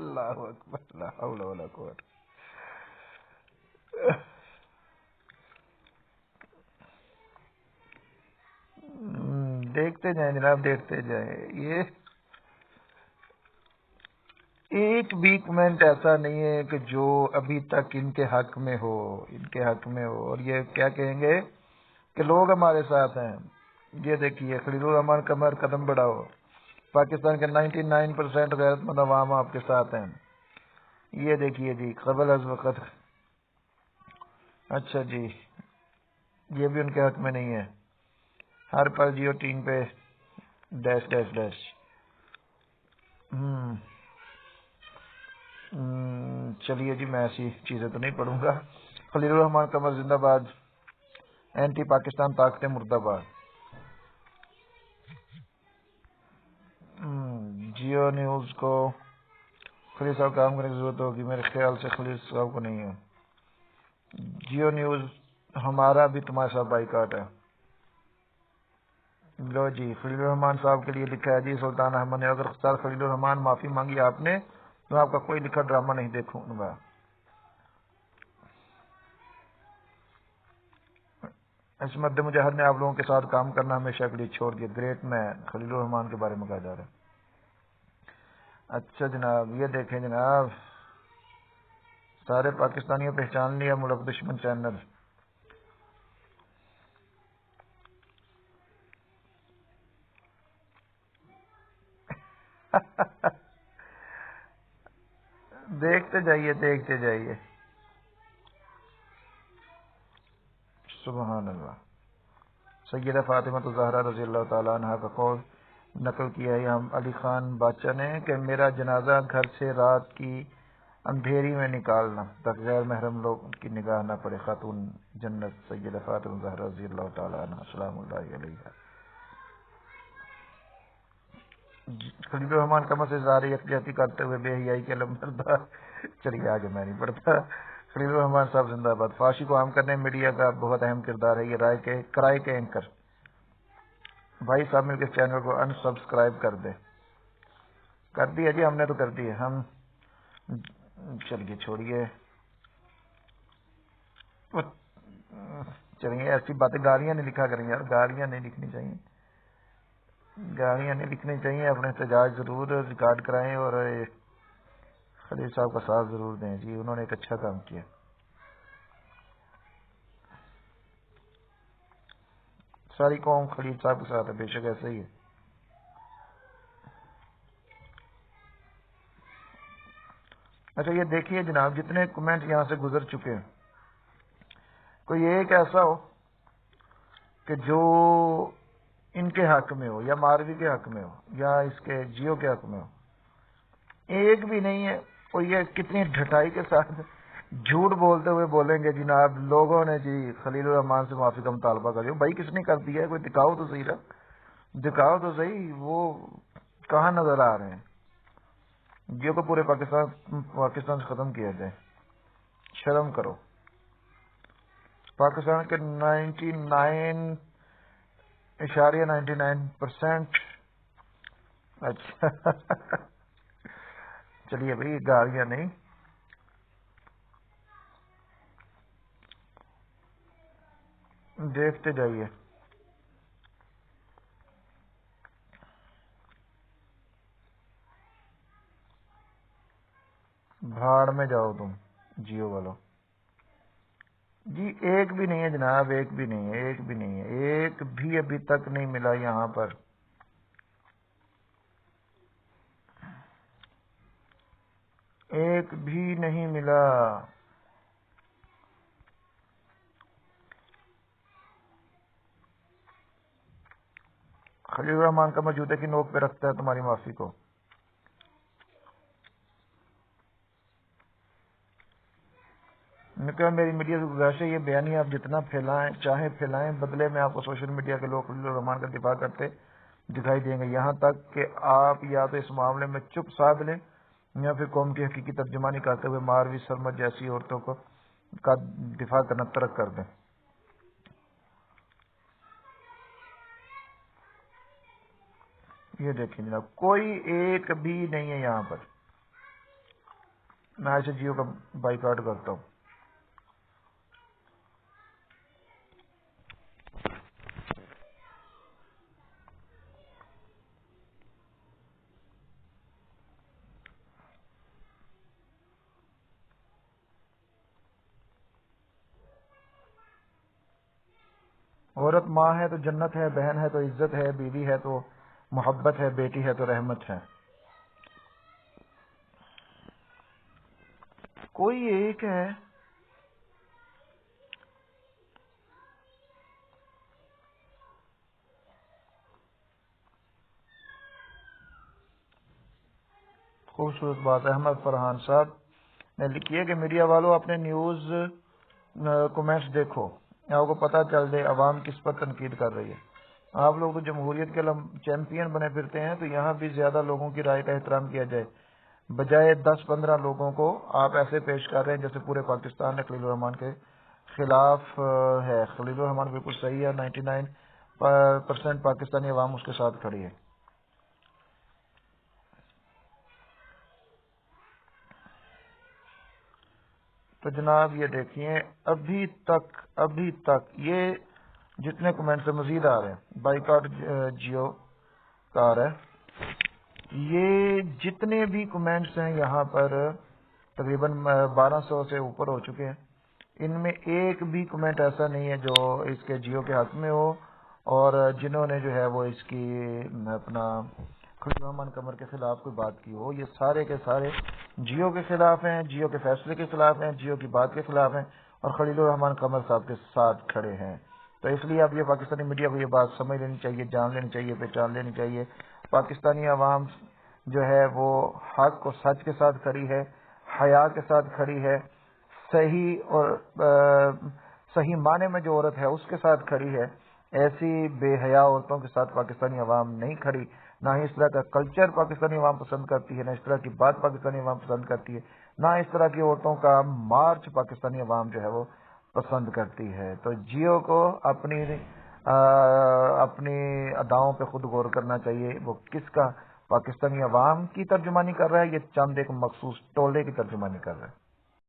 اللہ اکبر، لا حول ولا قوت۔ دیکھتے جائیں جناب، دیکھتے جائیں۔ یہ ایک بھی کمنٹ ایسا نہیں ہے کہ جو ابھی تک ان کے حق میں ہو، ان کے حق میں ہو، اور یہ کیا کہیں گے کہ لوگ ہمارے ساتھ ہیں۔ یہ دیکھیے، خلیل الرحمان قمر قدم بڑھاؤ، پاکستان کے 99% غیرت مند عوام آپ کے ساتھ ہیں۔ یہ دیکھیے جی، قبل از وقت، اچھا جی، یہ بھی ان کے حق میں نہیں ہے۔ ہر پل جیو ٹیم پہ ڈیش ڈیش ڈیش۔ چلیے جی، میں ایسی چیزیں تو نہیں پڑھوں گا۔ خلیل الرحمان قمر زندہ باد، اینٹی پاکستان طاقتیں مرد آباد۔ جیو نیوز کو خلیل صاحب کام کرنے کی ضرورت ہوگی، میرے خیال سے خلیل صاحب کو نہیں ہے۔ جیو نیوز ہمارا بھی تمہارے ساتھ بائیکاٹ ہے۔ لو جی، خلیل الرحمان صاحب کے لیے لکھا ہے جی سلطان احمد نے، اگر سر خلیل الرحمان معافی مانگی آپ نے تو آپ کا کوئی لکھا ڈرامہ نہیں دیکھوں گا۔ عصمت مجاہد نے آپ لوگوں کے ساتھ کام کرنا ہمیشہ کے لیے چھوڑ دیا، گریٹ مین۔ خلیل الرحمان کے بارے میں کہا جا رہا ہے۔ اچھا جناب، یہ دیکھیں جناب، سارے پاکستانیوں پہچان لیا ملک دشمن چینل۔ دیکھتے جائیے، دیکھتے جائیے، سبحان اللہ۔ سیدہ فاطمہ الزہرا رضی اللہ تعالیٰ عنہ کا قول نقل کیا ہے ہم علی خان باچا نے کہ میرا جنازہ گھر سے رات کی اندھیری میں نکالنا تاکہ غیر محرم لوگ کی نگاہ نہ پڑے۔ خاتون جنت سیدہ فاطمہ الزہرا رضی اللہ تعالیٰ عنہ سلام اللہ علیہ۔ خلیل الرحمان قمر سے اظہار یکجہتی کرتے ہوئے بے حیائی کے علم بردار۔ چلیے آگے میں نہیں پڑھتا۔ خلیل الرحمان صاحب زندہ باد۔ فحاشی کو عام کرنے میں میڈیا کا بہت اہم کردار ہے، یہ کرائے کے اینکر بھائی صاحب مل کے چینل کو ان سبسکرائب کر دے۔ کر دیا جی، ہم نے تو کر دی ہے۔ ہم چلیے چھوڑیے، چلیے ایسی باتیں، گالیاں نہیں لکھا کریں یار، گالیاں نہیں لکھنی چاہیے، گالیاں نہیں لکھنی چاہیے۔ اپنے احتجاج ضرور ریکارڈ کرائیں اور خلیل صاحب کا ساتھ ضرور دیں جی، انہوں نے ایک اچھا کام کیا۔ ساری قوم خلیل صاحب کے ساتھ ہے، بے شک ایسا ہی ہے۔ اچھا یہ دیکھیے جناب، جتنے کمنٹ یہاں سے گزر چکے ہیں، کوئی ایک ایسا ہو کہ جو ان کے حق میں ہو، یا ماروی کے حق میں ہو، یا اس کے جیو کے حق میں ہو، ایک بھی نہیں ہے۔ اور یہ کتنی ڈھٹائی کے ساتھ جھوٹ بولتے ہوئے بولیں گے جناب لوگوں نے جی خلیل الرحمان سے معافی کا مطالبہ کر دیا۔ بھائی کس نے کر دیا ہے؟ کوئی دکھاؤ تو صحیح، دکھاؤ تو صحیح، وہ کہاں نظر آ رہے ہیں؟ جیو کو پورے پاکستان سے ختم کیا جائے، شرم کرو۔ پاکستان کے 99.99%۔ اچھا چلیے بھائی، گالیاں نہیں، دیکھتے جائیے۔ بھاڑ میں جاؤ تم جیو والو جی، ایک بھی نہیں ہے جناب، ایک بھی نہیں ہے، ایک بھی نہیں ہے، ایک بھی ابھی تک نہیں ملا یہاں پر۔ ایک بھی نہیں ملا۔ خلیل الرحمان کا جوتے کی نوک پہ رکھتا ہے تمہاری معافی کو۔ میری میڈیا سے گزارش ہے، یہ بیانیہ آپ جتنا پھیلائیں چاہیں پھیلائیں، بدلے میں آپ کو سوشل میڈیا کے لوگ خلیل الرحمان کا دفاع کرتے دکھائی دیں گے، یہاں تک کہ آپ یا تو اس معاملے میں چپ سادھ لیں یا پھر قوم کی حقیقی ترجمانی کرتے ہوئے ماروی سرمد جیسی عورتوں کا دفاع کرنا ترک کر دیں۔ یہ دیکھیں جناب، کوئی ایک بھی نہیں ہے یہاں پر۔ میں ایسے جیو کا بائیکاٹ کرتا ہوں. عورت ماں ہے تو جنت ہے، بہن ہے تو عزت ہے، بیوی ہے تو محبت ہے، بیٹی ہے تو رحمت ہے. کوئی ایک ہے. خوبصورت بات ہے. احمد فرحان صاحب نے لکھی ہے کہ میڈیا والوں اپنے نیوز کومنٹس دیکھو، آپ کو پتہ چل جائے عوام کس پر تنقید کر رہی ہے. آپ لوگ تو جمہوریت کے چیمپئن بنے پھرتے ہیں، تو یہاں بھی زیادہ لوگوں کی رائے کا احترام کیا جائے. بجائے 10-15 لوگوں کو آپ ایسے پیش کر رہے ہیں جیسے پورے پاکستان نے خلیل الرحمان کے خلاف ہے. خلیل الرحمان بالکل صحیح ہے. 99% پاکستانی عوام اس کے ساتھ کھڑی ہے. تو جناب یہ دیکھیے ابھی تک یہ جتنے کمنٹس مزید آ رہے ہیں، بائیکاٹ جیو کا آ رہا ہے، یہ جتنے بھی کمنٹس ہیں یہاں پر تقریباً 1200 سے اوپر ہو چکے ہیں. ان میں ایک بھی کمنٹ ایسا نہیں ہے جو اس کے جیو کے حق میں ہو، اور جنہوں نے جو ہے وہ اس کی اپنا خلیل الرحمان قمر کے خلاف کوئی بات کی ہو. یہ سارے کے سارے جیو کے خلاف ہیں، جیو کے فیصلے کے خلاف ہیں، جیو کی بات کے خلاف ہیں، اور خلیل الرحمان قمر صاحب کے ساتھ کھڑے ہیں. تو اس لیے اب یہ پاکستانی میڈیا کو یہ بات سمجھ لینی چاہیے، جان لینی چاہیے، پہچان لینی چاہیے. پاکستانی عوام جو ہے وہ حق اور سچ کے ساتھ کھڑی ہے، حیا کے ساتھ کھڑی ہے. صحیح اور صحیح معنی میں جو عورت ہے اس کے ساتھ کھڑی ہے. ایسی بے حیا عورتوں کے ساتھ پاکستانی عوام نہیں کھڑی. نہ ہی اس طرح کا کلچر پاکستانی عوام پسند کرتی ہے، نہ اس طرح کی بات پاکستانی عوام پسند کرتی ہے، نہ اس طرح کی عورتوں کا مارچ پاکستانی عوام جو ہے وہ پسند کرتی ہے. تو جیو کو اپنی اداؤں پہ خود غور کرنا چاہیے. وہ کس کا پاکستانی عوام کی ترجمانی کر رہا ہے، یہ چند ایک مخصوص ٹولے کی ترجمانی کر رہا ہے.